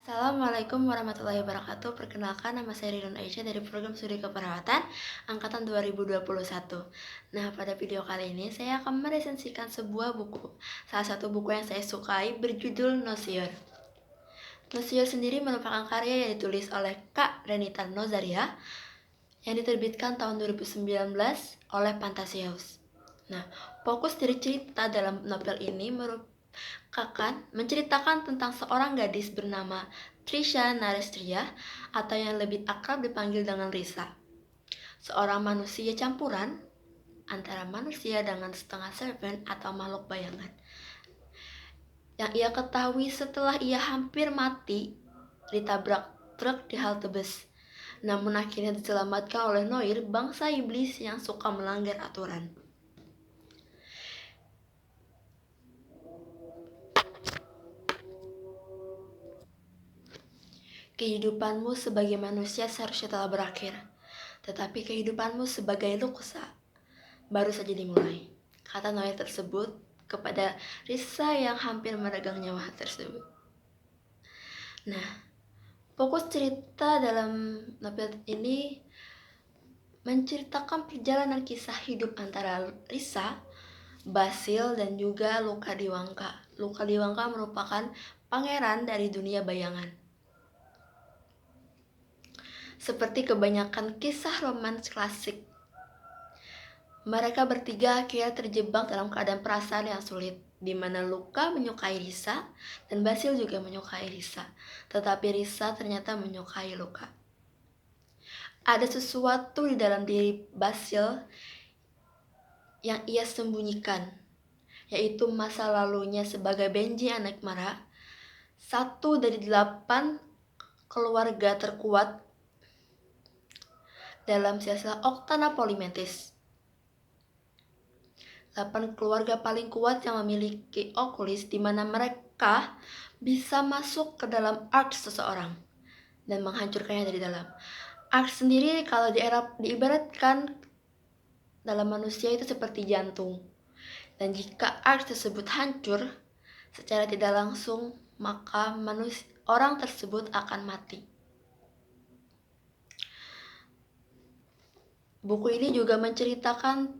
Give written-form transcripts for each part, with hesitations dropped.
Assalamualaikum warahmatullahi wabarakatuh. Perkenalkan, nama saya Ridwan Aisyah dari program Studi Keperawatan Angkatan 2021. Nah, pada video kali ini saya akan meresensikan sebuah buku. Salah satu buku yang saya sukai berjudul Nosior. Nosior sendiri merupakan karya yang ditulis oleh Kak Renita Nozaria yang diterbitkan tahun 2019 oleh Fantasiaus. Nah, fokus dari cerita dalam novel ini menceritakan tentang seorang gadis bernama Trisha Narestria atau yang lebih akrab dipanggil dengan Risa. Seorang manusia campuran antara manusia dengan setengah serpent atau makhluk bayangan. Yang ia ketahui setelah ia hampir mati ditabrak truk di halte bus. Namun akhirnya diselamatkan oleh Noir, bangsa iblis yang suka melanggar aturan. Kehidupanmu sebagai manusia seharusnya telah berakhir, tetapi kehidupanmu sebagai lukisan baru saja dimulai, kata Noir tersebut kepada Risa yang hampir meregang nyawa tersebut. Nah, fokus cerita dalam novel ini menceritakan perjalanan kisah hidup antara Risa, Basil, dan juga Luka Diwangka. Luka Diwangka merupakan pangeran dari dunia bayangan. Seperti kebanyakan kisah romans klasik, mereka bertiga akhirnya terjebak dalam keadaan perasaan yang sulit, di mana Luka menyukai Risa dan Basil juga menyukai Risa, tetapi Risa ternyata menyukai Luka. Ada sesuatu di dalam diri Basil yang ia sembunyikan, yaitu masa lalunya sebagai Benji anak Mara, satu dari 8 keluarga terkuat dalam silsilah Octana Polymetis. 8 keluarga paling kuat yang memiliki Oculis, di mana mereka bisa masuk ke dalam ark seseorang dan menghancurkannya dari dalam. Ark sendiri kalau diibaratkan dalam manusia itu seperti jantung. Dan jika ark tersebut hancur secara tidak langsung, maka orang tersebut akan mati. Buku ini juga menceritakan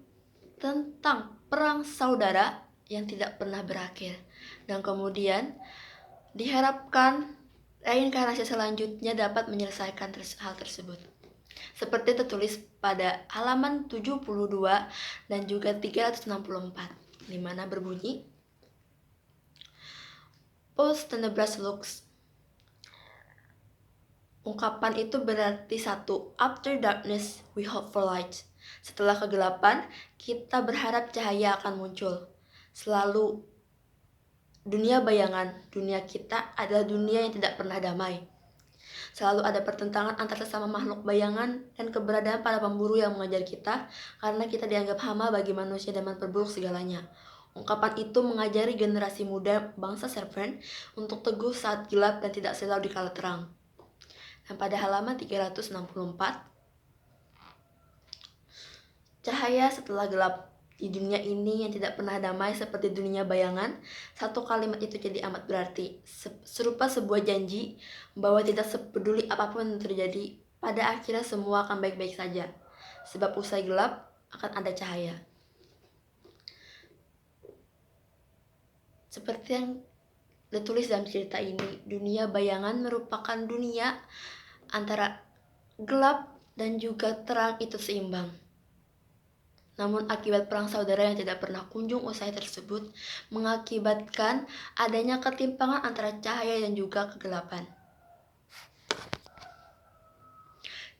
tentang perang saudara yang tidak pernah berakhir, dan kemudian diharapkan reinkarnasi selanjutnya dapat menyelesaikan hal tersebut. Seperti tertulis pada halaman 72 dan juga 364, di mana berbunyi, Post tenebras lux. Ungkapan itu berarti satu, after darkness we hope for light. Setelah kegelapan, kita berharap cahaya akan muncul. Selalu dunia bayangan, dunia kita adalah dunia yang tidak pernah damai. Selalu ada pertentangan antara sesama makhluk bayangan dan keberadaan para pemburu yang mengejar kita, karena kita dianggap hama bagi manusia dan memperburuk segalanya. Ungkapan itu mengajari generasi muda bangsa Serpent untuk teguh saat gelap dan tidak silau di kala terang. Dan pada halaman 364, cahaya setelah gelap. Di dunia ini yang tidak pernah damai seperti dunia bayangan, satu kalimat itu jadi amat berarti, serupa sebuah janji bahwa tidak sepeduli apapun yang terjadi, pada akhirnya semua akan baik-baik saja, sebab usai gelap akan ada cahaya. Seperti yang ditulis dalam cerita ini, dunia bayangan merupakan dunia antara gelap dan juga terang itu seimbang. Namun akibat perang saudara yang tidak pernah kunjung usai tersebut mengakibatkan adanya ketimpangan antara cahaya dan juga kegelapan.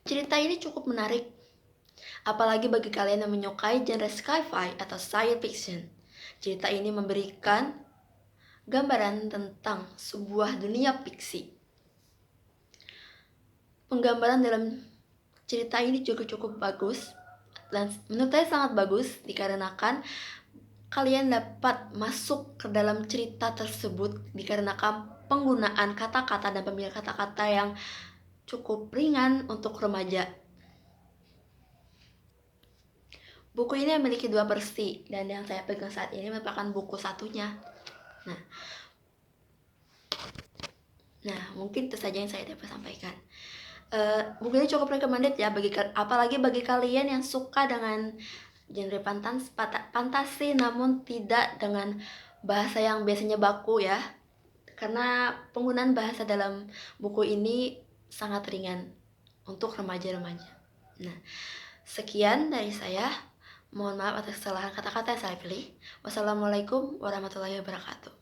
Cerita ini cukup menarik, apalagi bagi kalian yang menyukai genre sci-fi atau science fiction. Cerita ini memberikan gambaran tentang sebuah dunia fiksi. Penggambaran dalam cerita ini juga cukup bagus, dan menurut saya sangat bagus dikarenakan kalian dapat masuk ke dalam cerita tersebut dikarenakan penggunaan kata-kata dan pemilihan kata-kata yang cukup ringan untuk remaja. Buku ini memiliki 2 versi, dan yang saya pegang saat ini merupakan buku satunya. Nah, mungkin itu saja yang saya dapat sampaikan. Buku ini cukup recommended ya, apalagi bagi kalian yang suka dengan genre fantasi namun tidak dengan bahasa yang biasanya baku ya. Karena penggunaan bahasa dalam buku ini sangat ringan untuk remaja-remaja. Nah, sekian dari saya. Mohon maaf atas kesalahan kata-kata yang saya pilih. Wassalamualaikum warahmatullahi wabarakatuh.